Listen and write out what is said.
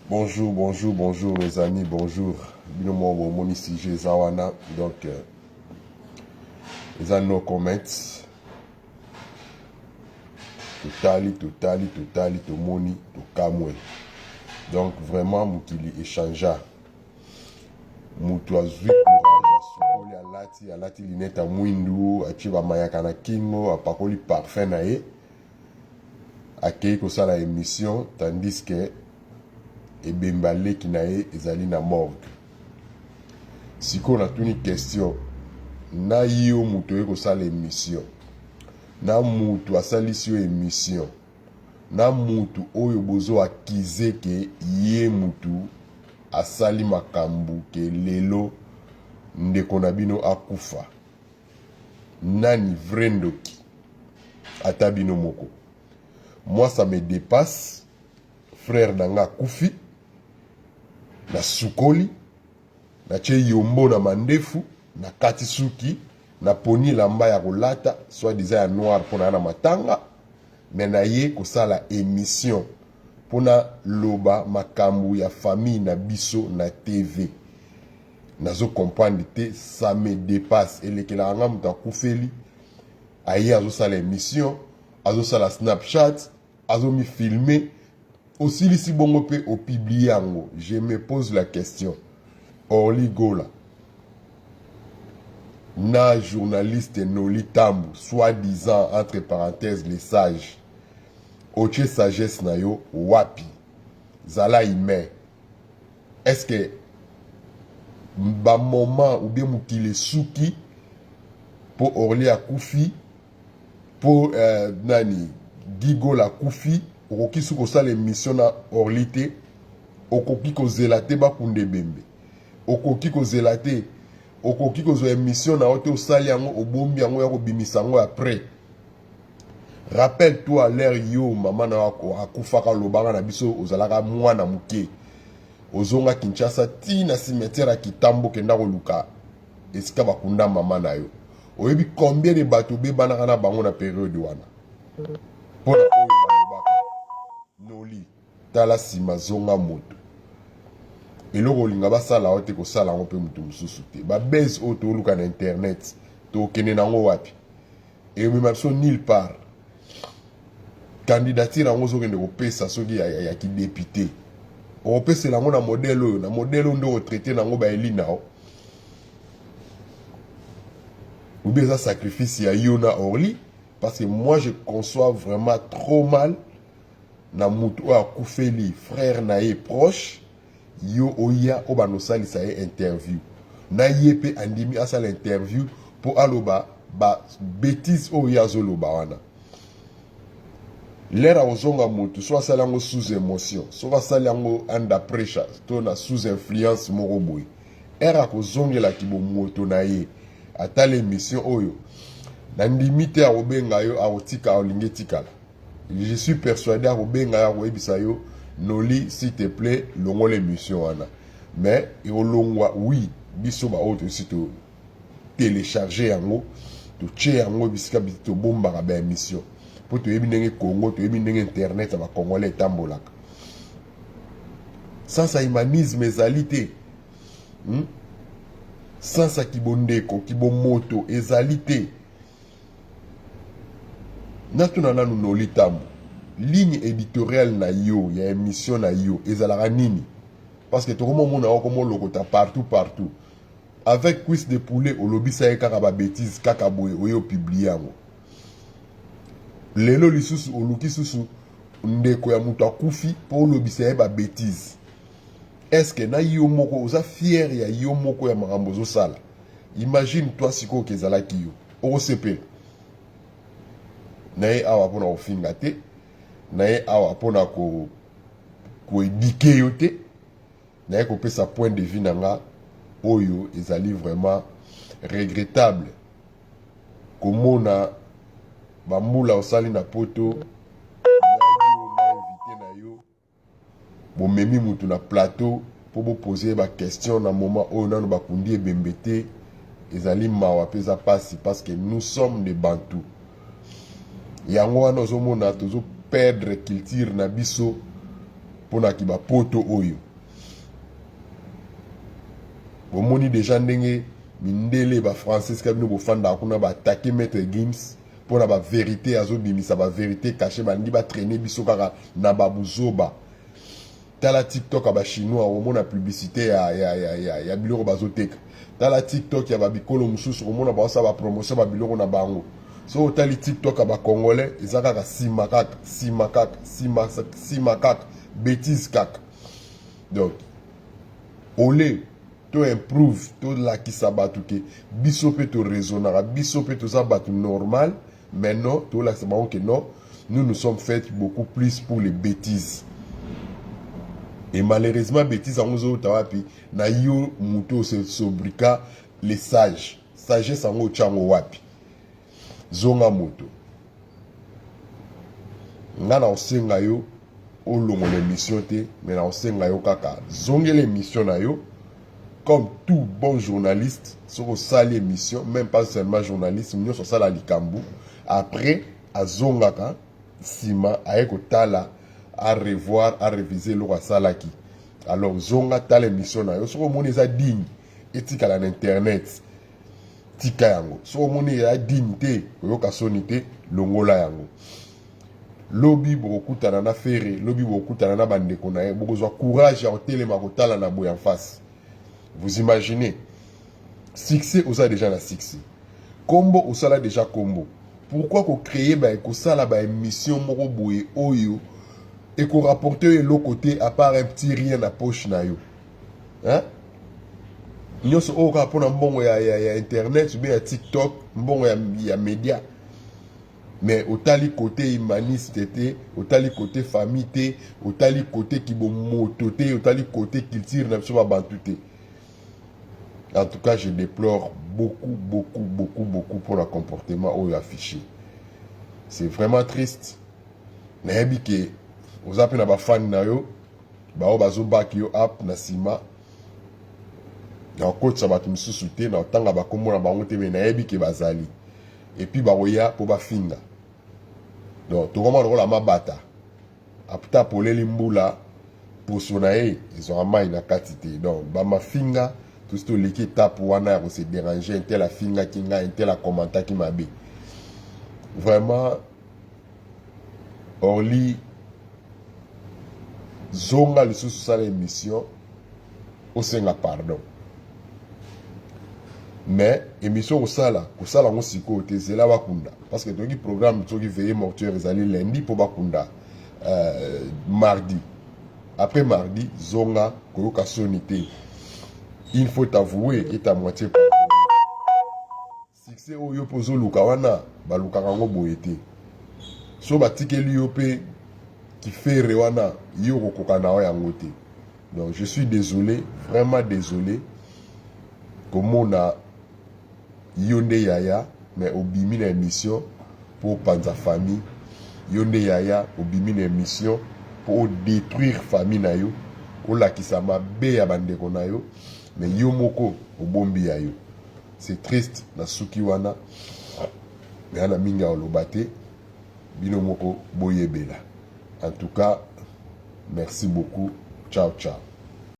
Bonjour, bonjour, bonjour mes amis, bonjour. Binomo mon ici Zawana. Donc, les no comments. Totali, to moni, to kamwe. Donc, vraiment, moutili échangea. Moutou azui courage, alati lineta mwindu, achiba mayaka na kingo, apakoli parfum na ye. Akei ko sala émission, tandis que ebemba leki na ye ezali na morgue. Siko na tuni question, na yo mutu eko sala émission, na mutu asalisi yo émission, na mutu oyo bozo akize ke ye mutu asali makambu ke lelo ndeko na bino akufa. Nani vrai ndoki ata bino moko. Moi ça me dépasse. Frère nanga kufi na sukoli na che yombo na mandefu na kati suki na poni lamba ya kolata soit disant ya noir pona na matanga mais na ye kosala émission pona loba makambu ya famille na biso na TV. Nazo comprendre te, ça me dépasse. Et que la ngam ta kufeli aye azo sala émission, azo sala Snapchat, azo mi filmer aussi li si bongo pe au publier yango. Je me pose la question. Orly Gola na journaliste Noli Tambu, soi-disant entre parenthèses les sages, oche sagesse na yo wapi zala ime. Est-ce que ba moment ou bien mukile suki pour Orly akufi pour nani Gigola kufi okoki suko sala émission na Orly te, okoki ko zelate ba kunde bembe, okoki ko zelate, okoki ko zo émission na ote osali yango obombi yango ya kobimisa yango après. Rappelle-toi à l'heure yo maman na akufaka lobanga na biso ozalaka mwana muke ozonga Kinshasa ti na cimetière ya Kitambo kenda koluka esika bakunda mama na yo. Oyebi combien de bato bebanaka na bango na période wana pona oyo balobaka Noli tala sima zonga moto eloko olinga basala ote kosala yango mpe moto mosusu te. Babese oyo toluka na internet tokende nango wapi eyomema biso nulle part. Candidature yango ozokende kopesa soki ya kidepute okopesela yango na modele oyo, na modele oyo nde otraite nango baeli nao ou bien eza sacrifice ya yo na Orly. Parce que moi je conçois vraiment trop mal na mutu oyo akufeli frère na ye proche yo oya o banosalisa ye interview na ye pe andimi asala interview po aloba ba bêtise oyo azoloba wana. L'air ozonga mutu so asala yango sous émotion, so asala yango under pressure, to na sous influence moko boye. Era kozongela kibo moto na ye ata l'émission oyo na ndimite ya kobenga yo akotika olingi tikala. Je suis persuadé akobenga ya koyebisa yo Noli s'il te plaît longo l'émission wana. Mais eolongwa oui biso ba auto sito télécharger yango to che yango bisika bito bombaka ba émission pour to yebi ndenge Congo to yebi ndenge internet ba congolais tambolaka. Sans ça humanisme ezali te. Sans ça kibondeko kibomoto ezali te. Natuna nanu Noli Tambu ligne éditoriale na yo ya émission na yo ezalaka nini? Parce que tout le monde a comme lokota partout avec cuisse de poulet au lobby ça y kaka ba bêtise kaka boye oyo publier yango lelo lisusu oluki susu ndeko ya mutu akufi po lobby ça y ba bêtise. Est-ce que na yo moko oza fier ya yo moko ya makambo zo sala? Imagine toi siko kezala ki yo OCP na ye awa pona ofinga te, na ye awa pona ko éduquer yo te, na ye kopesa point de vue nanga oyo ezali vraiment regrettable. Komona bambula osali na poto na invité na yo bomemi mutu na plateau po poser ba question na moment oyo nano bakundi ebembe te ezali mawa peza pasi parce que nous sommes des Bantous. Yango wana ozomona tozo perdre culture na biso pona ki ba poto oyo bomoni déjà ndenge mindele ba français kabino bofanda kuna ba attaquer maître Gims pona ba vérité azobimisa ba vérité cachée bandi ba traîner biso kaka na babuzoba tala TikTok aba chinois omona publicité ya biloko bazoteka tala TikTok ya ba bikolo mususu omona ba sa ba promotion ba biloko na bango so otali TikTok aba congolais ezaka ka sima kaka bêtise kaka donc olé to improve to lakisa batu ke biso pe to raisonnera biso pe to za batu normal mais non to lakisa bango ke non nous sommes faits beaucoup plus pour les bêtises et malheureusement bêtises en zo tawapi na yo muto se sobrika les sages sagesse en chango wapi zonga moto nga na osenga yo olongo l'émission te mais na osenga yo kaka zonge l'émission na yo comme tout bon journaliste sur sali émission même pas seulement journaliste nous sur sala likambu après à zongaka sima aeko tala à revoir à réviser le salaki alors zonga tala émission na yo sur moni za digne etika na internet tika yango sur moni ya dignité yoka sonité longola yango lobi bokutana na fere lobi bokutana na bandeko na ye bokozwa courage ya otelema kotala na boya en face. Vous imaginez, succès aux a déjà la succès. Combo au sala déjà combo. Pourquoi qu'on crée qu'on sala ba émission moko boye oyo et qu'on rapporte l'autre côté à part un petit rien à poche na yo. Hein? Nous sommes au rapport na mbongo ya internet ou bien ya TikTok, mbongo ya média. Mais au tali côté humaniste, au tali côté famille, au tali côté qui bon mototé, au tali côté qui tire na biso ba bantuté. En tout cas, je déplore beaucoup pour le comportement affiché. C'est vraiment triste. Nayebi ke ozape na ba fan na yo, ba o bazo baki yo app na sima. Na coach sa batu misusu te na tanga ba kombo na bango te mais nayebi ke bazali. Et puis ba oya po ba finga. Donc to koma la mabata. Apta poleli mbula pour sonae, ils ont amai na katite. Donc ba ma finga tout ce qui est tape wana on s'est dérangé un tel a finga kinga un tel a commenté qui m'a bé vraiment Orly zonga le sous sa l'émission au senga pardon mais émission au sala on s'y côté c'est là bakunda parce que donc programme tout qui veille mortuaire ils allaient lundi pour bakunda mardi après mardi zonga koyoka sonité. Il faut avouer et à moitié pardonné. Succès au yopozo lukawana, balukarango boyete. So batike liope qui fait rewana, yoko kokana yangote. Donc je suis désolé, vraiment désolé. Comme on a yonde yaya, mais au bimi na émission pour panza famille. Yonde yaya, au bimi na émission pour détruire famille na yo. Ola kisama be ya bandeko na yo. Mais yomoko obombi ya yo. C'est triste na suki wana. Mais ana minga olobate bino moko boyebela. En tout cas, merci beaucoup. Ciao ciao.